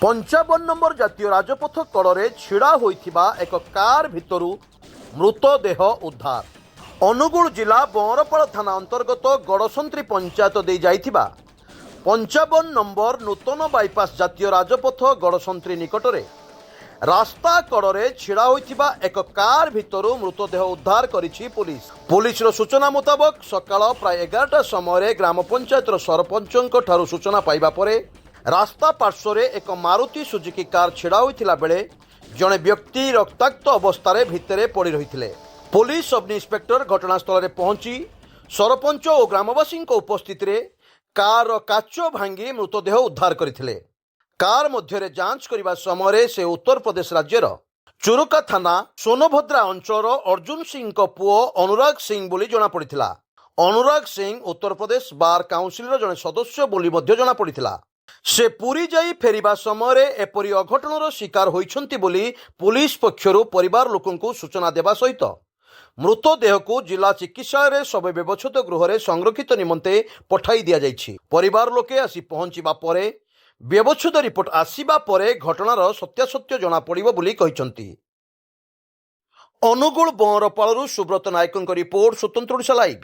पंचावन नंबर जातीय राजपथ कड़े छिड़ा होइथिबा एक कार भितरु मृतदेह उद्धार। अनुगुल जिला बंरपाल थाना अंतर्गत गड़संत्री पंचायत दे जाइथिबा 55 नंबर नूतन बाईपास जातीय राजपथ गड़संत्री निकटरे रास्ता कड़े छिड़ा होइथिबा एक कार भितरु मृतदेह उद्धार करिछि पुलिस। पुलिसर सूचना मुताबक सकाळ प्राय 11टा समय ग्राम पंचायतर सरपंचଙ୍କ ठारू सूचना पाइबा परे रास्ता पार्श्वरे एक मारुति सुजुकी कार छिड़ा होइथिला बेले जड़े व्यक्ति रक्ताक्त अवस्था भितरे पड़ी रही। पुलिस सब इन्स्पेक्टर घटनास्थल में पहुंची सरपंच और ग्रामवासी उपस्थित कार काच भांगी मृतदेह उद्धार करथिले। कार मध्य जांच करने समय से उत्तर प्रदेश राज्यर चुरुका थाना सोनभद्रा अंचल अर्जुन सिंह पुओ अनुराग सिंह बोली जना पड़िथिला। अनुराग सिंह उत्तर प्रदेश बार काउंसिल जड़े सदस्य बोली मध्य जना पड़िथिला। से पुरी जाई फेरिबा समय एपरी अघटनर शिकार होइछंती बोली पुलिस पक्षरु परिवार लोकंकु सूचना देवा सहित मृतदेह को जिला चिकित्सालय शव व्यवच्छेद गृह संरक्षित निमंते पठाई दिया जाइछि। परिवार लोके आसी पहुंचीबा परे व्यवच्छेद रिपोर्ट आसीबा परे घटनार सत्यासत्य जना पड़िबो बोली कहिछंती। अनुगुल बंरपालरू सुब्रत नायकଙ୍କ रिपोर्ट स्वतंत्र ओडिशा लाइव।